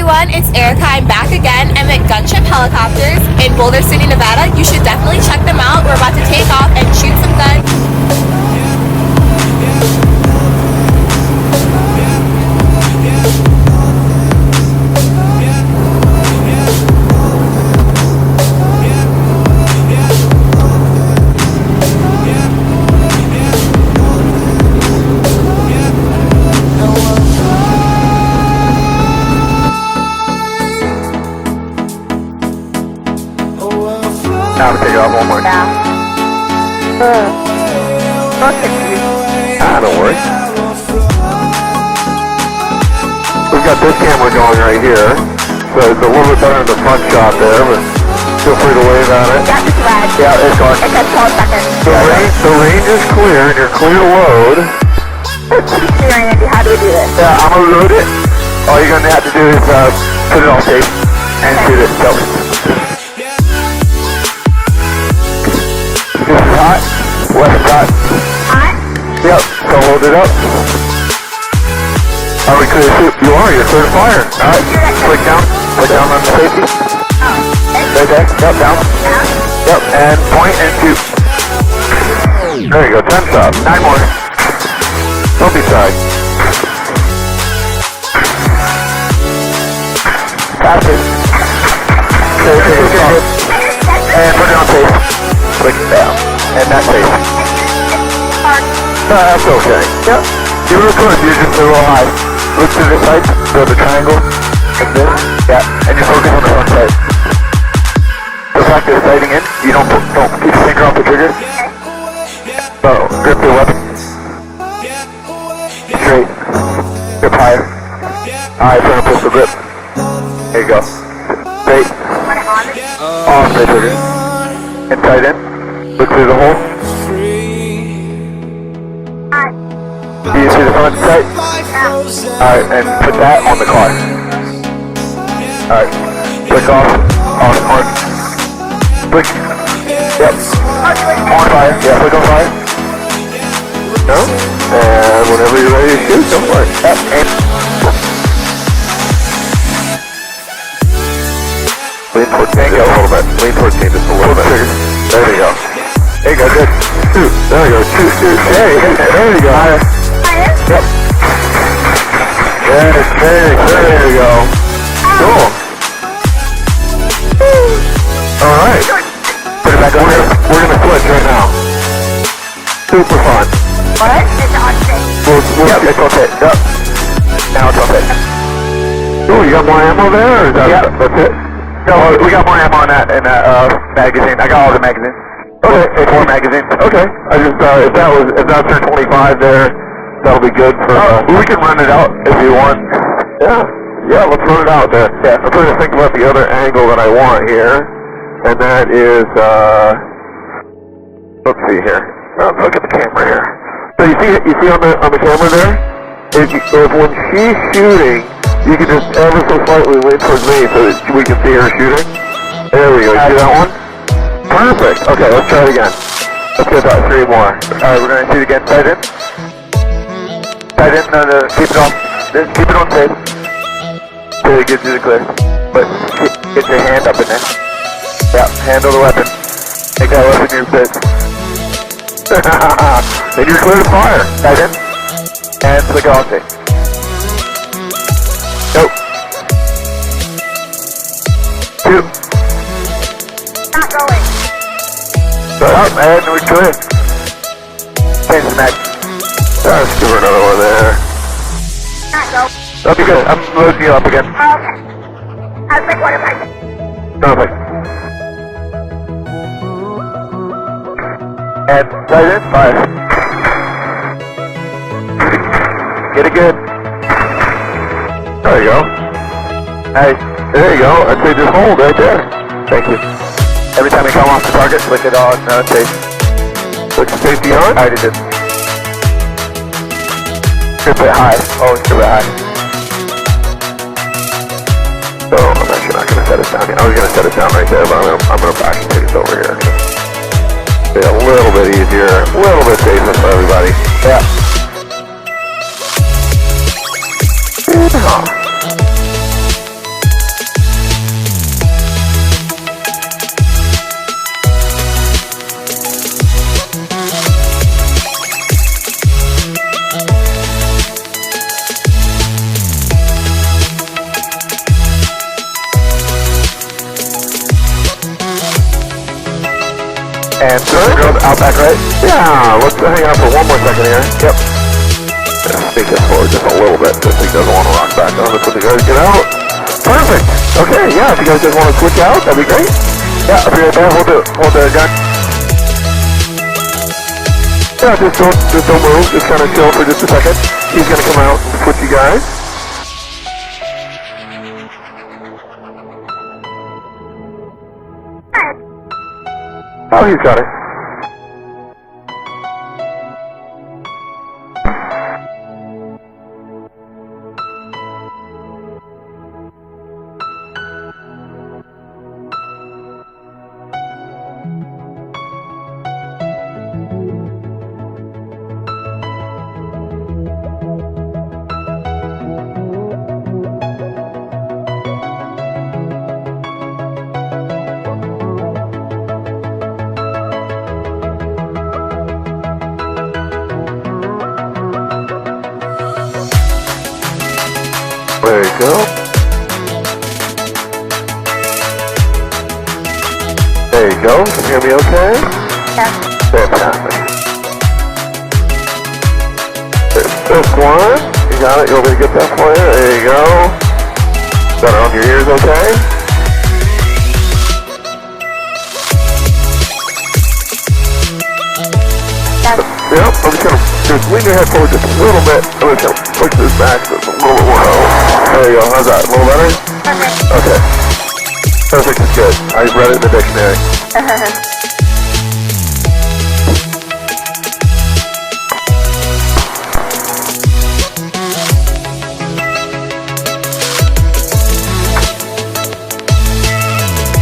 everyone, it's Erika. I'm back again. I'm at Gunship Helicopters in Boulder City, Nevada. You should definitely check them out. We're about to take off and shoot some guns. Now to take it off one more. Yeah. Don't worry. We've got this camera going right here, so it's a little bit better in the front shot there, but feel free to wave at it. Yeah, it's red. Yeah, it's going. It says 12 seconds. The range is clear, and you're clear to load. It's pretty clear, Andy. How do we do this? Yeah, I'm gonna load it. All you're gonna have to do is put it on tape and shoot it. So. This is hot. Left hot. Hot? Yep. So hold it up. Are we clear to shoot? You are. You're clear to fire. All right. Click down. Click down on the safety. Oh. Right there. Yep. Down. Down? Yep. And point and shoot. There you go. 10 shots. 9 more. Don't be shy. Pass it. Okay. And put it on tape. Click down. And that's safe. That's okay. Yep. Give it a push. You're just a little high. Look to the side. Build a triangle. Like this. Yeah. And you focus on the front side. The fact that it's sighting in, you don't keep your finger off the trigger. So, grip the weapon. Straight. Grip higher. Alright, front of pistol grip. There you go. Straight. Off the trigger. Inside in. Look through the hole. Do you see the front sight? Alright, and put that on the car. Alright. Click off. On. Click. Yep. On fire. Yeah, click on fire. No? And whenever you're ready to shoot, go for it. Yep. And lean towards me just a little bit. Lean towards me just a little bit. There you go. There you go, good. Shoot. There you go. Shoot. There you go. Higher. Yep. There you go. Cool. Alright. Put it back on here. We're gonna switch right now. Super fun. What? It's on tape. Yep, it's okay. Yep. Now it's okay. Ooh, you got more ammo there? Or is that, yep. That's it? No, we got more ammo in that magazine. I got all the magazines. Okay, 4 magazines. Okay. I just if that turned 25 there, that'll be good for. We can run it out if you want. Yeah, let's run it out there. Yeah. I'm trying to think about the other angle that I want here, and that is let's see here. Look at the camera here. So you see on the camera there, if when she's shooting, you can just ever so slightly lean towards me so that we can see her shooting. There we go. You see that one? Perfect. Okay, let's try it again. Let's get about 3 more. Alright, we're going to shoot again. Tight in. Tight in. No, keep it on. Just keep it on tape. Till it gives you the clear. But get your hand up in there. Yeah, handle the weapon. Make that weapon your fist. Then you're clear to fire. Tight in. And click off tape. Nope. 2. Not going. Up, and we're clear. Change the mag. Let's give her another one there. Not go. That'll be good. I'm loading you up again. Oh, okay. I was like, what am I? Perfect. And right in, fire. Get it good. There you go. Hey, there you go. I'd say just hold right there. Thank you. Every time you come off the target, click it on tape. Click safety on? I already did. Grip it high. Always grip it high. So, I'm actually not going to set it down here. I was going to set it down right there, but I'm going to actually take this over here. Be a little bit easier, a little bit safer for everybody. Yeah. And the girl out back right? Yeah, let's hang out for one more second here. Yep. Sneak this forward just a little bit, just so he doesn't want to rock back on this when the guys get out. Perfect! Okay, yeah, if you guys just want to switch out, that'd be great. Yeah, I'll be right there, hold the gun. Yeah, just don't move, just kind of chill for just a second. He's gonna come out and switch you guys. Oh, he's got it. There you go. There you go. Can you hear me okay? Yeah. Fantastic. There's this one. You got it? You want me to get that for you? There you go. Got it on your ears okay? Yep, I'm just going to lean your head forward just a little bit. I'm just going to push this back so it's a little bit more low. There you go. How's that? A little better? Okay. Perfect is good. I read it in the dictionary.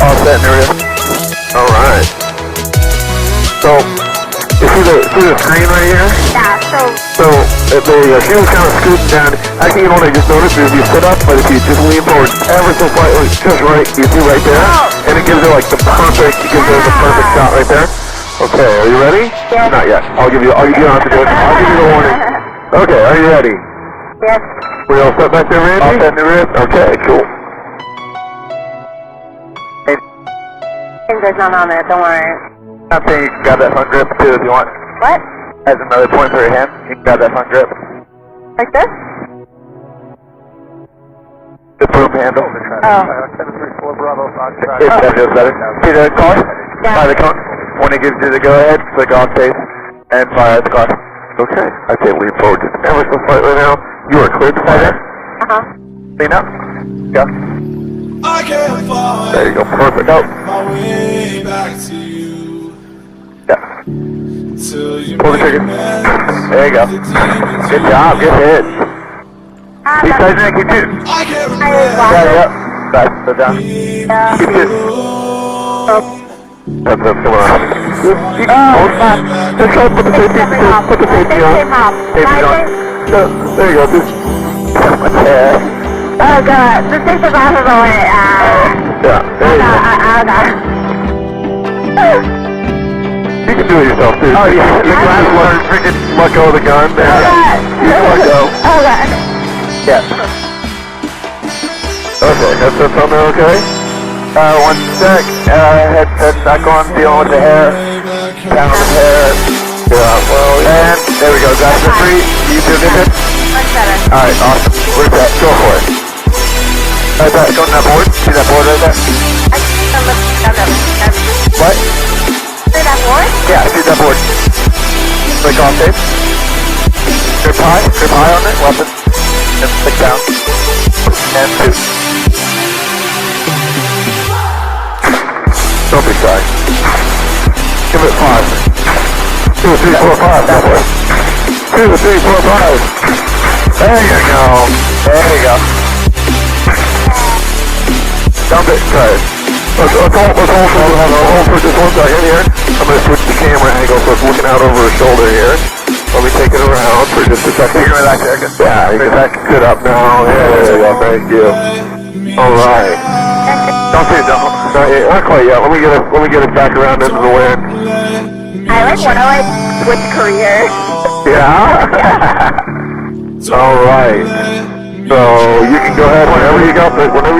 All set, Nerita? Alright. So, see the screen right here? Yeah, So, she was kind of scooting down. Actually, you know what I just noticed is you sit up, but if you just lean forward ever so slightly, just right, you see right there? And it gives her like the perfect shot right there. Okay, are you ready? Yes. Not yet. You don't have to do it. I'll give you the warning. Okay, are you ready? yes. We all set back there, Randy? All set, Nerita? Okay, cool. There's none on it, don't worry. I'm saying you can grab that front grip too if you want. What? As another point for your hand, you can grab that front grip. Like this? The boom handle. Oh. If that feels better. See the car? Yeah. Fire the cone. When it gives you the go-ahead, click on space and fire at the car. Okay. I'd say lean forward just ever so slightly now. You are cleared to fire. Uh-huh. Lean up. Yeah. I can't find There you go. Perfect. Go. my way back to you Yeah. till you Pull the trigger. There you go. Good job. Good hit. Keep tightening. Keep shooting. I can't Yeah, yeah. Back. Sit down. Yeah. Keep shooting. That's what's going on. Just put the safety on. Safety on. There you go. Just my chest. Oh god, the safety off of the way. Yeah, there you go. You can do it yourself too. Oh yeah, the glass learned freaking let go of the gun. There. You can let go. Oh god. Yeah. Okay, headset's on there okay? One sec. Headset back on, dealing with the hair. Down on the hair. Yeah, well, and there we go. Guys are free. You feel good? Much better. Alright, awesome. Where's that? Go for it. Right there, go on that board. See that board right there? What? See that board? Yeah, I see that board. Click on safe. Grip high on it, weapon. And stick down. And shoot. Don't be shy. Give it 5. 2, 3, 4, 5. That way. 2, 3, 4, 5. There you go. There you go. Dump it. Try it. Let's hold for just 1 second here. I'm going to switch the camera angle so it's looking out over her shoulder here. Let me take it around for just a second. You're relax, Erika. Yeah, you can sit up now. Yeah, there you go. Thank you. Alright. Don't say don't. Not quite yet. Let me get it back around into the wind. I want to switch careers. Yeah? Alright. So you can go ahead whenever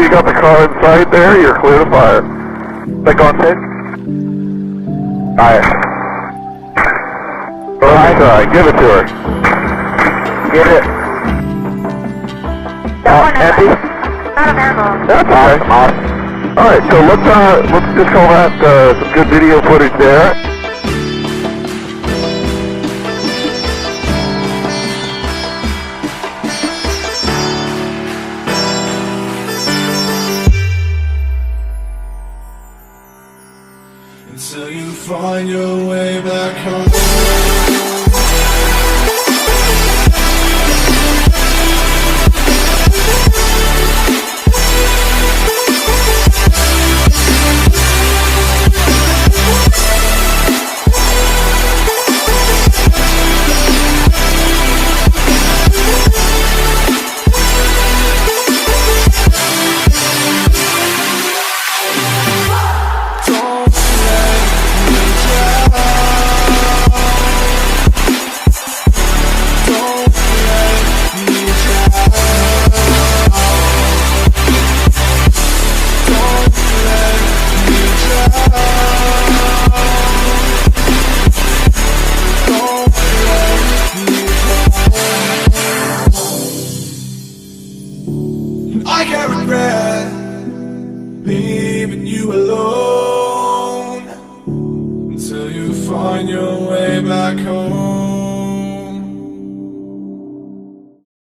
you got the car in sight there, you're clear to fire. Click on safe. Alright. Alright, give it to her. Get it. Empty? Not available. That's okay. Awesome. Alright, so let's just call that some good video footage there. Until you find your way back home. I can't regret leaving you alone until you find your way back home.